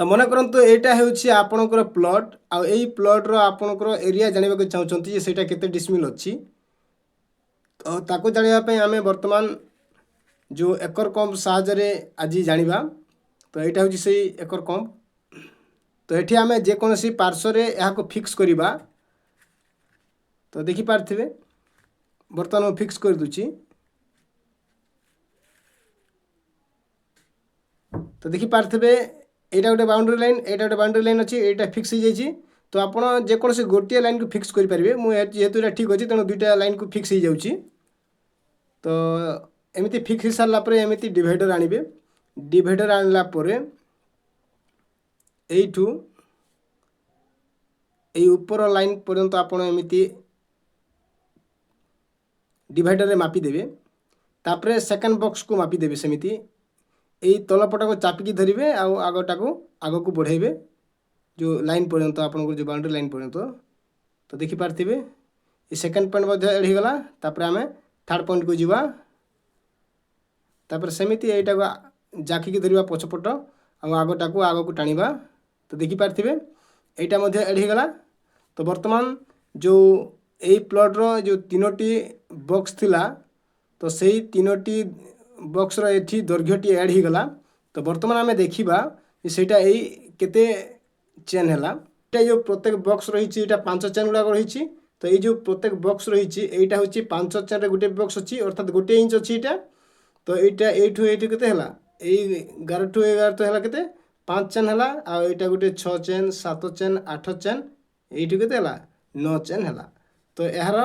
तो मन करंतु एटा हेउछि आपणकर प्लॉट आ एई प्लॉट रो आपणकर एरिया जानिबा को चाहउछंती जे सेटा केते डिसमिल अछि। तो ताको जानिबा पय आमे वर्तमान जो एकर कम साहाय्य आज जानिबा। तो एटा हेउछि सेई एकर कम। तो एठी आमे जे कोनोसी पार्श्व रे एहा को फिक्स करिबा। तो देखि पारथिबे वर्तमान मैं फिक्स कर दुछि। तो देखि पारथिबे एटा गोटे बाउंड्री लाइन, एटा गोटे बाउंड्री लाइन अछि, एटा फिक्स हो जाइछि। तो आपण जे कोनोसी गोटे लाइन को फिक्स करि परिबे। मु जेहेतु एटा ठीक अछि तेणु दुईटा लाइन को फिक्स हो जाउछि। तो एमिति फिक्स हो सारला परे एमिति डिवाइडर आनिबे। डिवाइडर आनला परे एइठू एई ऊपर लाइन पर्यंत आपण एमिति डिवाइडर रे मापी देबे। तापरे सेकंड बॉक्स को मापी देबे। सेमिति एई तलपटा को चापिकी धरिबे आ आगटा को आगो को बढ़ाइबे जो लाइन पर्यंत आपण को जो बाउंड्री लाइन पर्यंत। तो देखि पारथिबे ए सेकंड पॉइंट मध्ये एड हो गला। तापरे हमें थर्ड पॉइंट को जीवा। तापरे सेमिति एइटा को जाकी की धरिबा पछपट आ आगटा को आगो को टाणीबा। तो देखि पारथिबे एइटा मध्ये एड हो गला। तो वर्तमान जो एई प्लॉट रो जो तीनोटी बॉक्स थिला तो सेई तीनोटी बॉक्स रो एठी दैर्घ्यटी ऐड हो गला। तो वर्तमान आमे देखिबा जे सेटा एई केते चेन हला। एटा जो प्रत्येक बॉक्स रहिछि एटा 5 चेन गुडा रहिछि। तो एई जो प्रत्येक बॉक्स रहिछि एइटा होछि 5 चेन रे गुटे बॉक्स अछि अर्थात गुटे इंच अछि एटा। तो एइटा एठु एठु केते हला एई 11 टू 11 तो हला केते 5 चेन हला। आ एइटा गुटे 6 चेन 7 चेन 8 चेन एइठु केते हला 9 चेन हला। तो एहार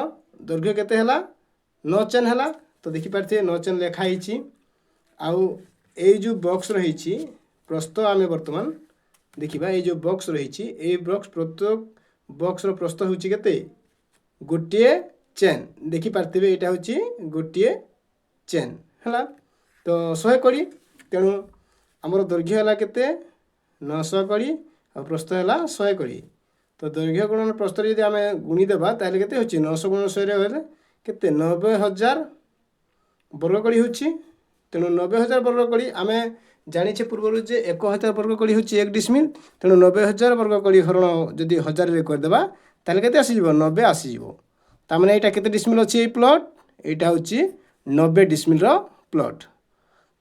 दैर्घ्य केते हला 9 चेन हला। तो देखि पारथे 9 चेन लेखा हिछि। आउ ए जो बॉक्स रहिछि प्रस्थ आमे वर्तमान देखिबा। ए जो बॉक्स रहिछि ए बॉक्स प्रत्येक बॉक्स रो प्रस्थ होछि केते गोटिए चेन। देखि पारथिबे एटा होछि गोटिए चेन हला। तो 100 कड़ी तेणु हमर दैर्घ्य हला केते 900 कड़ी आ प्रस्थ हला 100 कड़ी। तो दैर्घ्य गुणन प्रस्थ यदि आमे गुणी देबा ताले केते होछि 900 गुणन 100 रे होले केते 90,000 वर्ग कड़ी होछि। तेणु 90,000 वर्ग कड़ी आमे जानिछे पूर्वरु जे 1,000 वर्ग कड़ी होछि 1 डिसमिल। तेणु 90,000 वर्ग कड़ी हरण जदि 1000 रे कर देबा ताले केते आसी जिवो 90 आसी जिवो। ता माने एटा केते डिसमिल अछि ए प्लॉट एटा होछि 90 डिसमिल रो प्लॉट।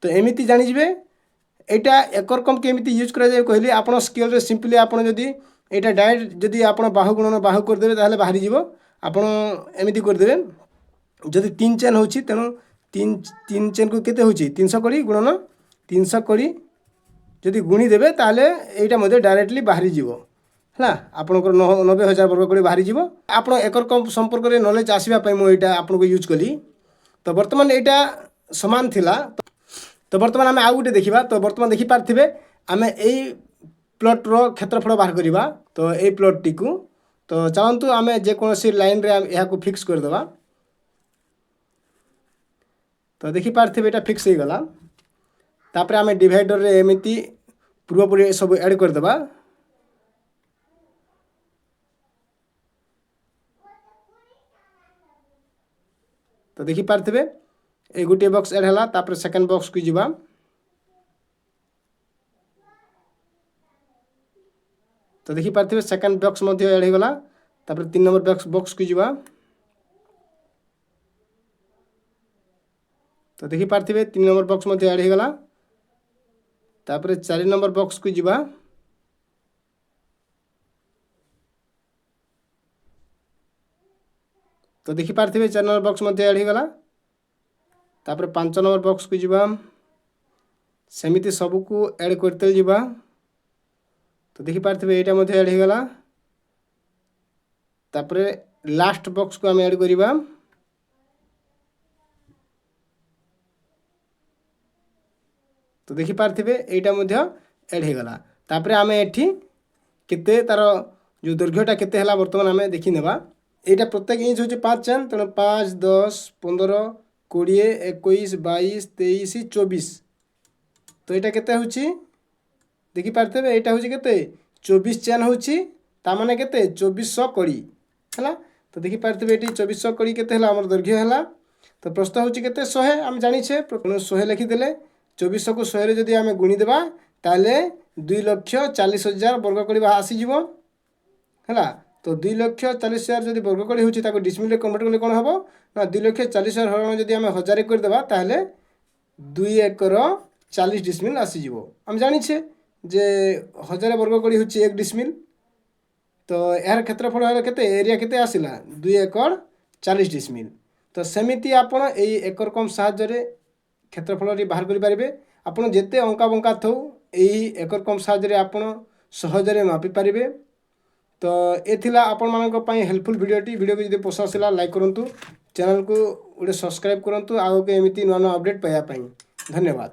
तो एमिति जानि जिवे एटा एकर कम केमिति यूज करा जाय कहली आपण स्केल रे सिंपली आपण जदि एटा डायरेक्ट जदि आपण बाहु गुणन बाहु कर देबे ताले बाहरी जिवो। आपण एमिति कर देबे जदि 3 चेन होछि तेणु 3 चेन को केते होछि 300 कड़ी गुणन 300 कड़ी जदि गुणी देबे ताले एइटा मध्ये डायरेक्टली बाहरी जिवो हला। आपनकर 90,000 वर्ग कड़ी बाहरी जिवो। आपण एकर कम संपर्क रे नॉलेज आसीबा पय मो एइटा आपन को यूज कली। तो वर्तमान एइटा समान थिला। तो वर्तमान आमे आ गुटे देखिबा। तो वर्तमान देखि पारथिबे आमे एई प्लॉट रो क्षेत्रफल बाहर करिबा। तो एई प्लॉट टी को तो चाहंतु आमे जे कोनोसी लाइन रे एहा को फिक्स कर देबा। तो देखि पारथिबे एटा फिक्स हो गला। तापरे आमे डिवाइडर रे एमिति पूर्वपरि सब ऐड कर देबा। तो देखि पारथिबे ए गुटे बॉक्स ऐड हला। तापरे सेकंड बॉक्स को जिबा। तो देखि पारथिबे सेकंड बॉक्स मध्ये ऐड हो गला। तापरे 3 नंबर बॉक्स को जिबा। तो देखि पारथिबे 3 नंबर बॉक्स मध्ये ऐड हो गला। तापरे 4 नंबर बॉक्स को जिबा। तो देखि पारथिबे 4 नंबर बॉक्स मध्ये ऐड हो गला। तापरे 5 नंबर बॉक्स को जिबा। सेमिति सब को ऐड करते जिबा। तो देखि पारथिबे एटा मध्ये ऐड हो गला। तापरे लास्ट बॉक्स को हम ऐड करिबा। तो देखि पारथिबे एटा मध्ये ऐड हो गला। तापरे आमे एठी केते तार जो दैर्घ्यटा केते हला वर्तमान आमे देखि नेबा। एटा प्रत्येक इंच होचे 5 चेन। तेणु 5 10 15 20 21 22 23 24। तो एटा केते होची देखि पारथिबे एटा होची केते 24 चेन होची। ता माने केते 2400 कड़ी हला। तो देखि पारथिबे एटी 2400 कड़ी केते हला हमर दैर्घ्य हला। तो प्रस्थ होची केते 100 हम जानि छे। 100 लिखि देले 2400 को 100 रे जदि आमे गुणी देबा ताले 2,40,000 ବର୍ଗକୋଡ଼ି ଆସିଯିବ ହେଲା। ତ 2,40,000 ଯଦି ବର୍ଗକୋଡ଼ି ହେଉଛି ତାକୁ ଡିସମିଲ୍ରେ କନଭର୍ଟ କଲେ କ'ଣ ହେବ ନା 2,40,000 ହରଣ ଯଦି ଆମେ 1000 କରିଦେବା ତାହେଲେ 2 ଏକର 40 ଡିସମିଲ୍ ଆସିଯିବ। ଆମେ ଜାଣିଛେ ଯେ 1000 ବର୍ଗକୋଡ଼ି ହେଉଛି 1 ଡିସମିଲ୍। ତ ଏହାର କ୍ଷେତ୍ରଫଳ ହେଲେ କେତେ ଏରିଆ କେତେ ଆସିଲା 2 ଏକର 40 ଡିସମିଲ୍। ତ ସେମିତି ଆପଣ ଏଇ ଏକର କମ୍ ସାହାଯ୍ୟରେ କ୍ଷେତ୍ରଫଳଟି ବାହାର କରିପାରିବେ। ଆପଣ ଯେତେ ଅଙ୍କା ବଙ୍କା ଥାଉ ଏହି ଏକର କମ୍ ସାହାଯ୍ୟରେ ଆପଣ ସହଜରେ ମାପିପାରିବେ। ତ ଏ ଥିଲା ଆପଣମାନଙ୍କ ପାଇଁ ହେଲ୍ପଫୁଲ୍ ଭିଡ଼ିଓଟି। ଭିଡ଼ିଓକୁ ଯଦି ପସନ୍ଦ ଆସିଲା ଲାଇକ୍ କରନ୍ତୁ, ଚ୍ୟାନେଲକୁ ଗୋଟେ ସବସ୍କ୍ରାଇବ୍ କରନ୍ତୁ ଆଉ ଏମିତି ନୂଆ ନୂଆ ଅପଡ଼େଟ୍ ପାଇବା ପାଇଁ। ଧନ୍ୟବାଦ।